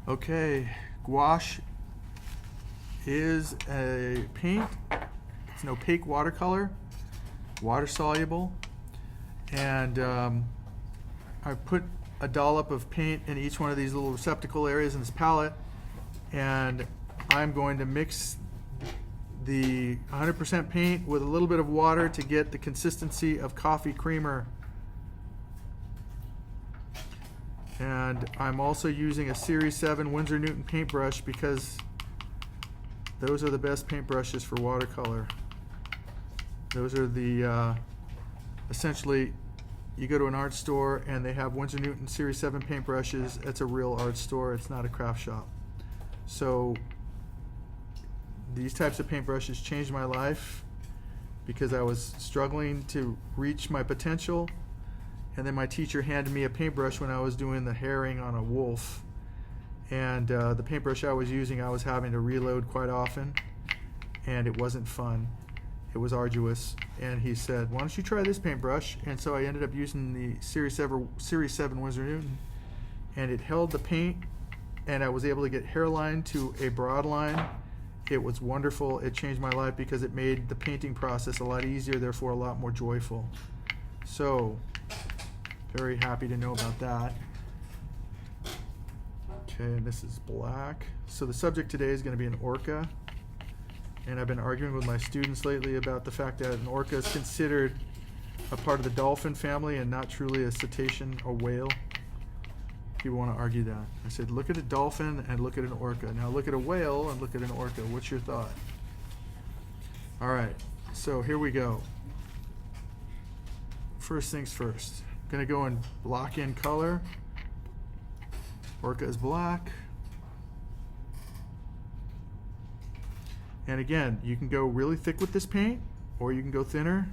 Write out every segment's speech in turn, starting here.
Okay, gouache is a paint. It's an opaque watercolor, water soluble, and I put a dollop of paint in each one of these little receptacle areas in this palette, and I'm going to mix the 100% paint with a little bit of water to get the consistency of coffee creamer. And I'm also using a Series 7 Winsor Newton paintbrush because those are the best paintbrushes for watercolor. Those are the, essentially, you go to an art store and they have Winsor Newton Series 7 paintbrushes. It's a real art store, it's not a craft shop. So these types of paintbrushes changed my life because I was struggling to reach my potential. And then my teacher handed me a paintbrush when I was doing the herring on a wolf. And the paintbrush I was using, I was having to reload quite often. And it wasn't fun. It was arduous. And he said, why don't you try this paintbrush? And so I ended up using the Series 7 Winsor Newton. And it held the paint. And I was able to get hairline to a broad line. It was wonderful. It changed my life because it made the painting process a lot easier, therefore a lot more joyful. So, very happy to know about that. Okay, and this is black. So the subject today is going to be an orca. And I've been arguing with my students lately about the fact that an orca is considered a part of the dolphin family and not truly a cetacean or whale. People want to argue that. I said, look at a dolphin and look at an orca. Now look at a whale and look at an orca. What's your thought? All right, so here we go. First things first. I'm going to go and block in color. Orca is black. And again, you can go really thick with this paint, or you can go thinner.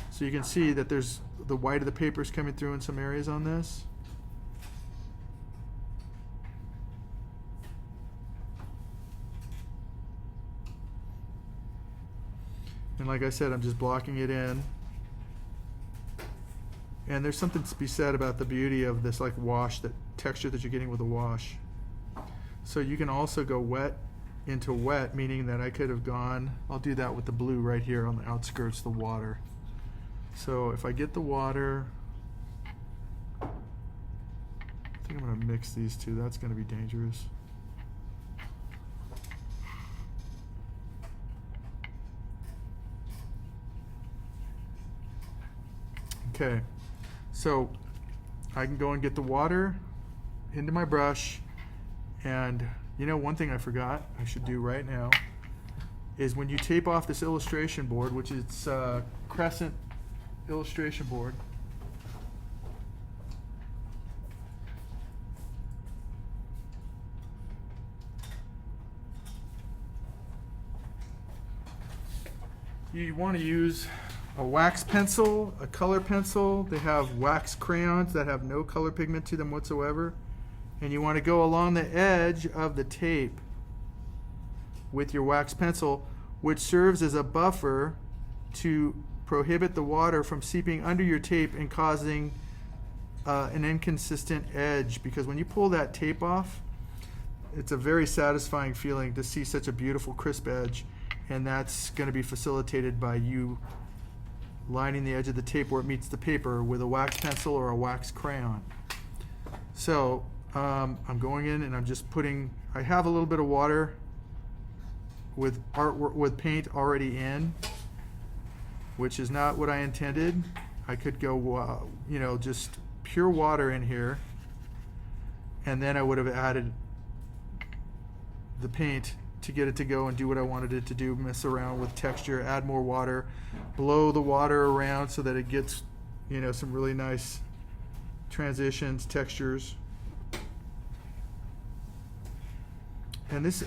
So you can see that there's the white of the paper is coming through in some areas on this. And like I said, I'm just blocking it in. And there's something to be said about the beauty of this like wash, that texture that you're getting with a wash. So you can also go wet into wet, meaning that I could have gone, I'll do that with the blue right here on the outskirts of the water. So if I get the water, I think I'm going to mix these two. That's going to be dangerous. Okay, so I can go and get the water into my brush, and you know, one thing I forgot I should do right now is when you tape off this illustration board, which is crescent illustration board, you want to use a wax pencil, a color pencil. They have wax crayons that have no color pigment to them whatsoever. And you want to go along the edge of the tape with your wax pencil, which serves as a buffer to prohibit the water from seeping under your tape and causing an inconsistent edge. Because when you pull that tape off, it's a very satisfying feeling to see such a beautiful crisp edge. And that's going to be facilitated by you lining the edge of the tape where it meets the paper with a wax pencil or a wax crayon. So I'm going in and I'm just putting, I have a little bit of water with paint already in, which is not what I intended. I could go, you know, just pure water in here, and then I would have added the paint to get it to go and do what I wanted it to do, mess around with texture, add more water, blow the water around so that it gets, you know, some really nice transitions, textures. And this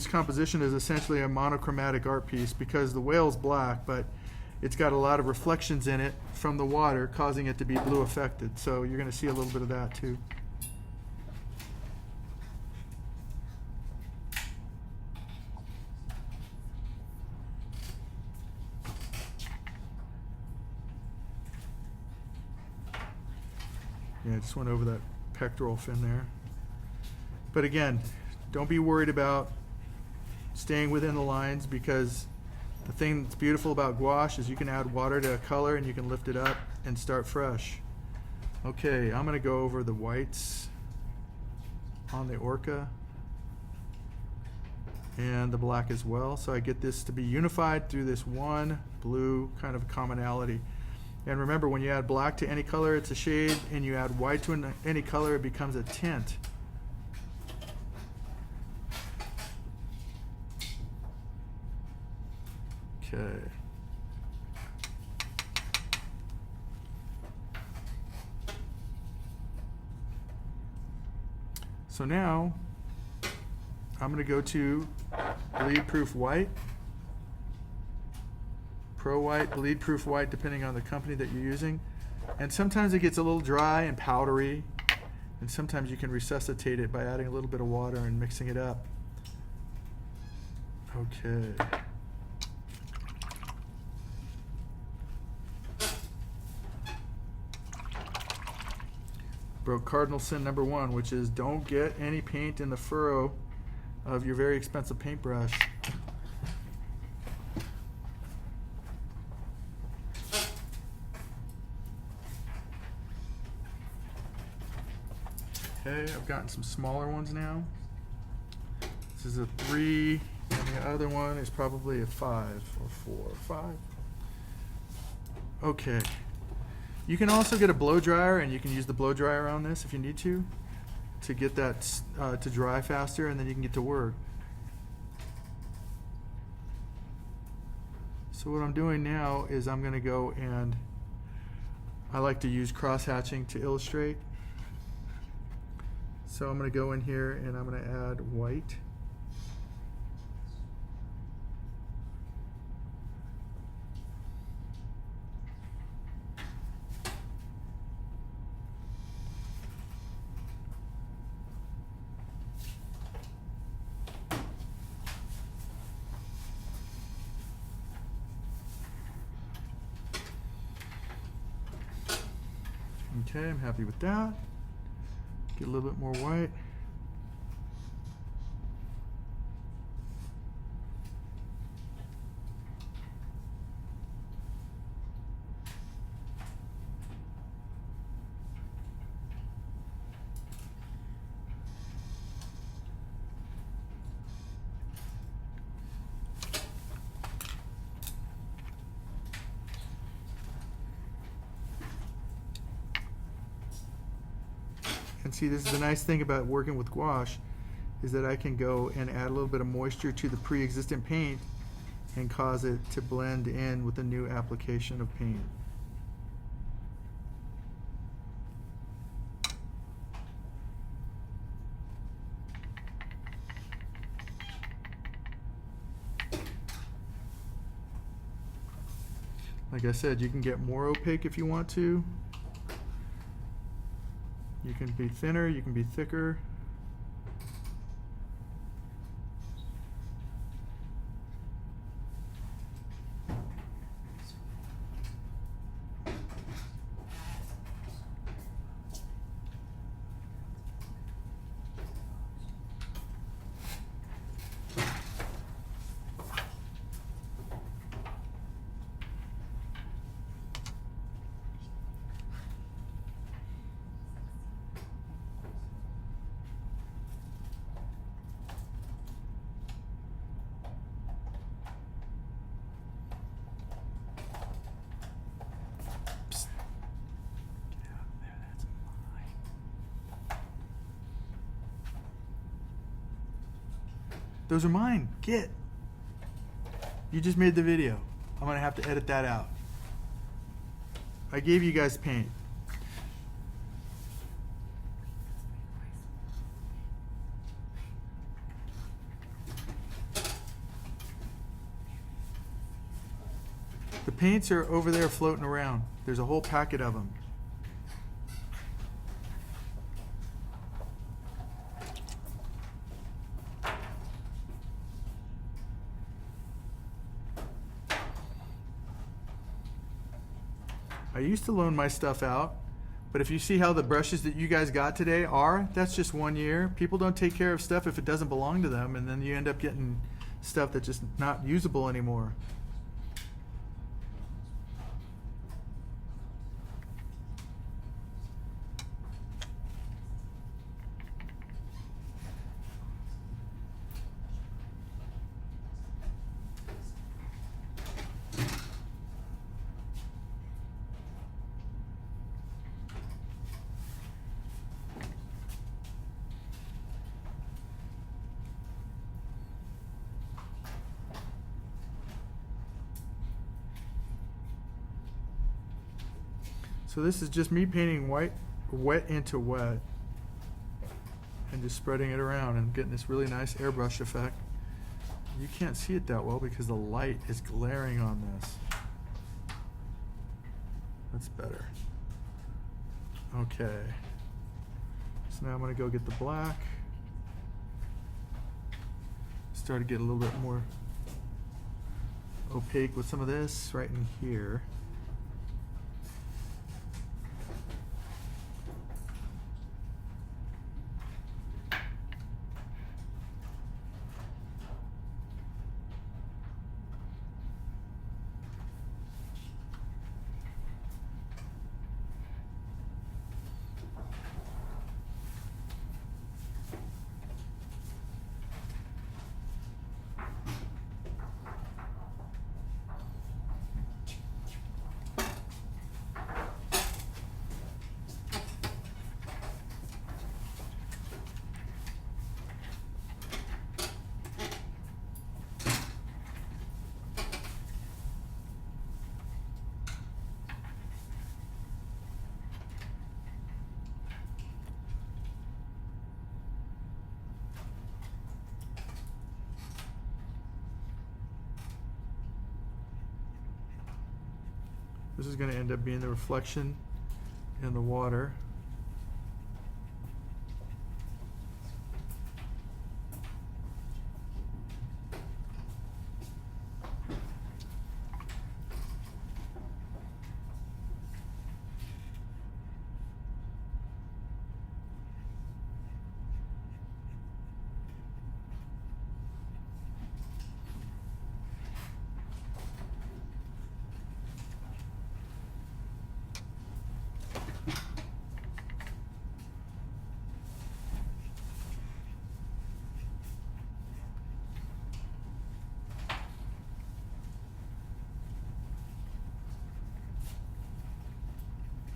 composition is essentially a monochromatic art piece because the whale's black, but it's got a lot of reflections in it from the water, causing it to be blue affected. So you're going to see a little bit of that too. Yeah, just went over that pectoral fin there. But again, don't be worried about staying within the lines, because the thing that's beautiful about gouache is you can add water to a color and you can lift it up and start fresh. Okay, I'm going to go over the whites on the orca and the black as well, so I get this to be unified through this one blue kind of commonality. And remember, when you add black to any color, it's a shade, and you add white to any color, it becomes a tint. Okay. So now I'm going to go to bleed proof white, pro white, bleed proof white, depending on the company that you're using. And sometimes it gets a little dry and powdery, and sometimes you can resuscitate it by adding a little bit of water and mixing it up. Okay. Broke cardinal sin number 1, which is don't get any paint in the furrow of your very expensive paintbrush. Okay, I've gotten some smaller ones now. This is a 3, and the other one is probably a 5 or 4 or 5. Okay. You can also get a blow dryer, and you can use the blow dryer on this if you need to get that to dry faster, and then you can get to work. So what I'm doing now is I'm going to go, and I like to use cross hatching to illustrate. So I'm going to go in here and I'm going to add white. Okay, I'm happy with that. Get a little bit more white. And see, this is the nice thing about working with gouache, is that I can go and add a little bit of moisture to the pre-existing paint and cause it to blend in with a new application of paint. Like I said, you can get more opaque if you want to. You can be thinner, you can be thicker. Those are mine. Get. You just made the video. I'm going to have to edit that out. I gave you guys paint. The paints are over there floating around. There's a whole packet of them. I used to loan my stuff out, But if you see how the brushes that you guys got today are, that's just 1 year. People don't take care of stuff if it doesn't belong to them, and then you end up getting stuff that's just not usable anymore. So this is just me painting wet into wet and just spreading it around and getting this really nice airbrush effect. You can't see it that well because the light is glaring on this. That's better. Okay. So now I'm going to go get the black. Start to get a little bit more opaque with some of this right in here. This is going to end up being the reflection in the water.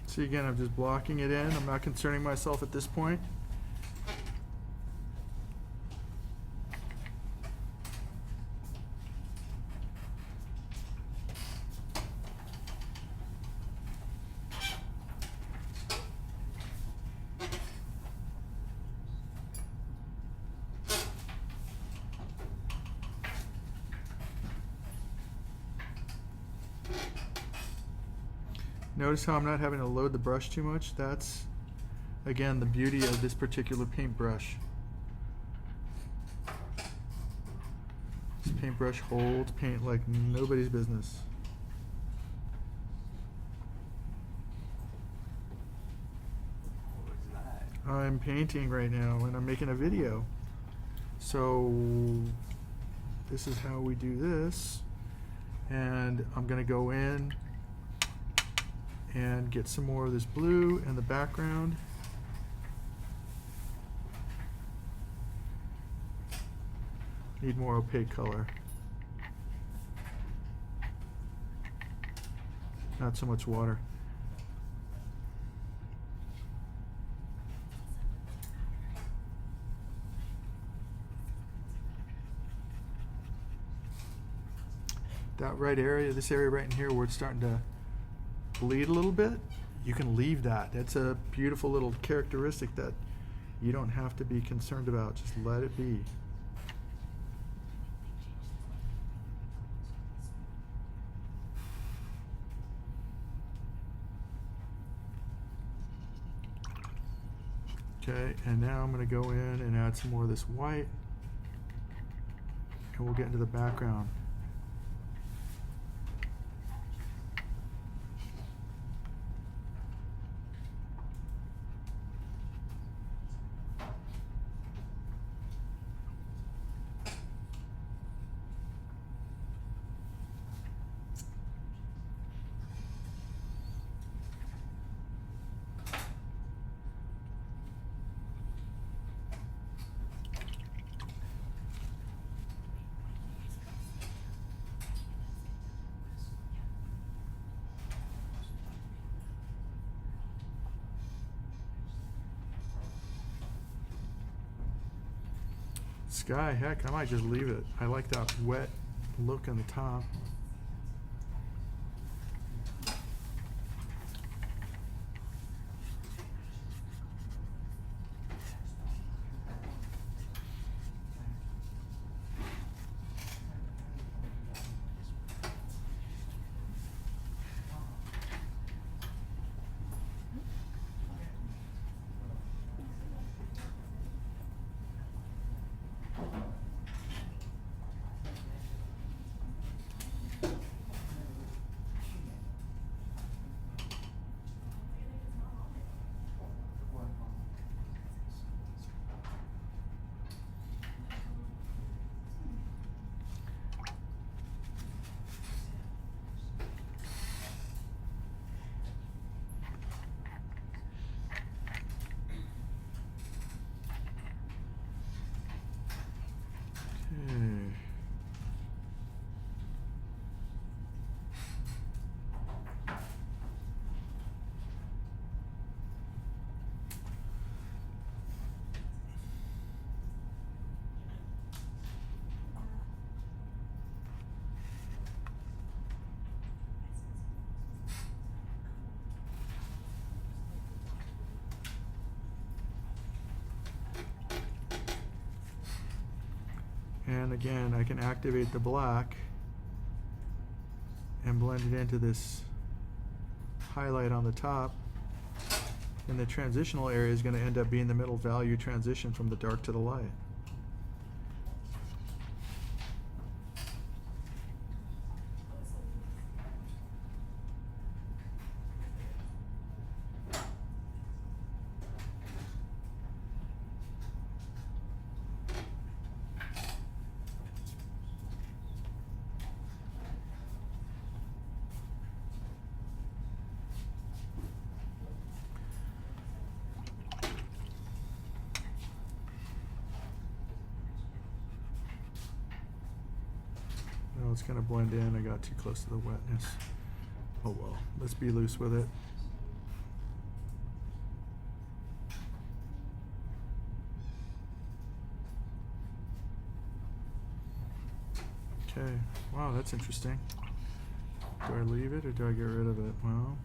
See, again, I'm just blocking it in. I'm not concerning myself at this point. Notice how I'm not having to load the brush too much? That's, again, the beauty of this particular paintbrush. This paintbrush holds paint like nobody's business. I'm painting right now and I'm making a video. So this is how we do this. And I'm going to go in and get some more of this blue in the background. Need more opaque color. Not so much water. That right area, this area right in here where it's starting to bleed a little bit, you can leave that. That's a beautiful little characteristic that you don't have to be concerned about. Just let it be. Okay, and now I'm going to go in and add some more of this white, and we'll get into the background. sky, heck, I might just leave it. I like that wet look on the top. And again, I can activate the black and blend it into this highlight on the top. And the transitional area is going to end up being the middle value transition from the dark to the light. No, it's going to blend in. I got too close to the wetness. Oh well, let's be loose with it. Okay, wow, that's interesting. Do I leave it or do I get rid of it? Well,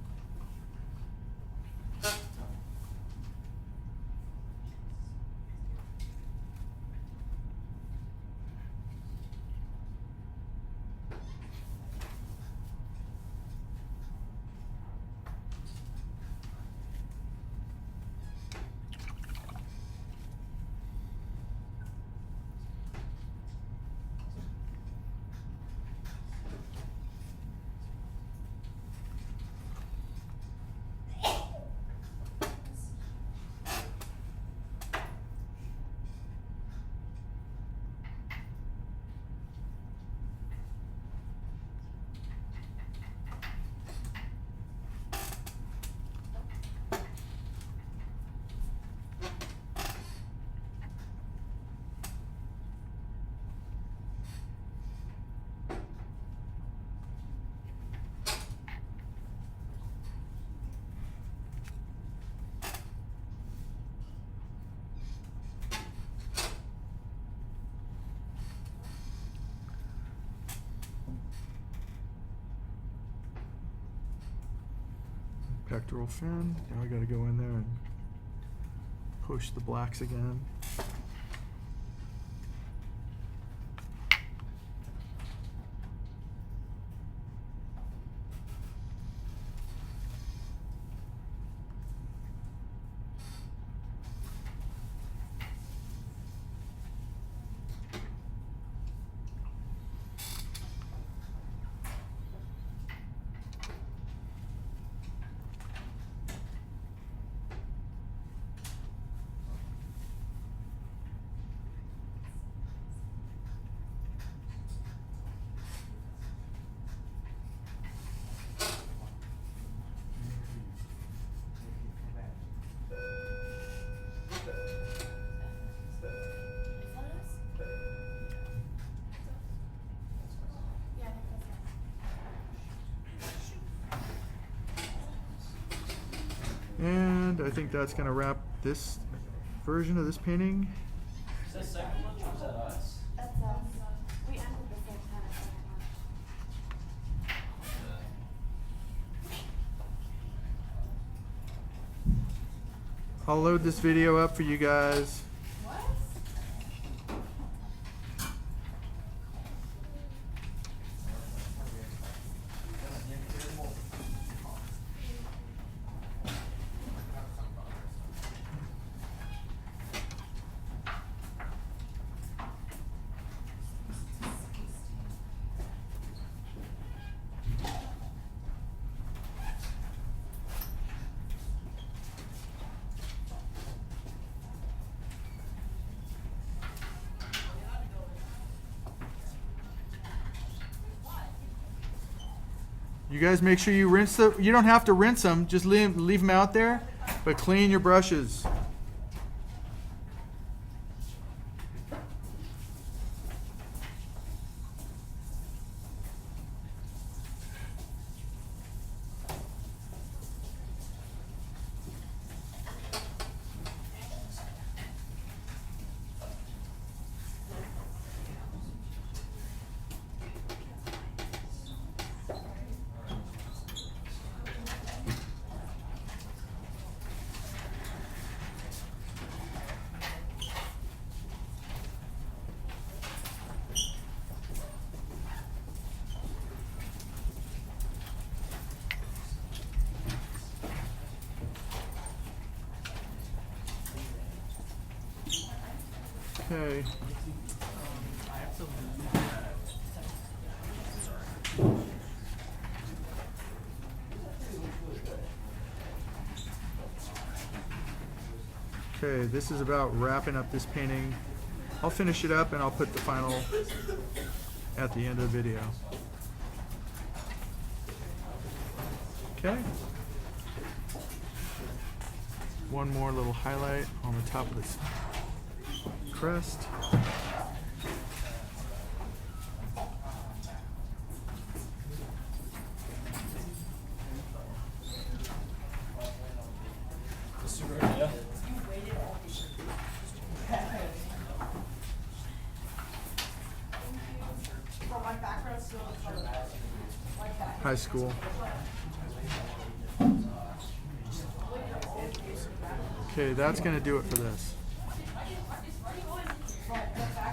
pectoral fin. Now I got to go in there and push the blacks again. And I think that's going to wrap this version of this painting. that second lunch or was that us? That's us. We ended the same time as second lunch. I'll load this video up for you guys. What? You guys make sure you rinse them. You don't have to rinse them, just leave them out there, but clean your brushes. Okay. Okay, this is about wrapping up this painting. I'll finish it up and I'll put the final at the end of the video. Okay. One more little highlight on the top of this crest. High school. Okay, that's going to do it for this.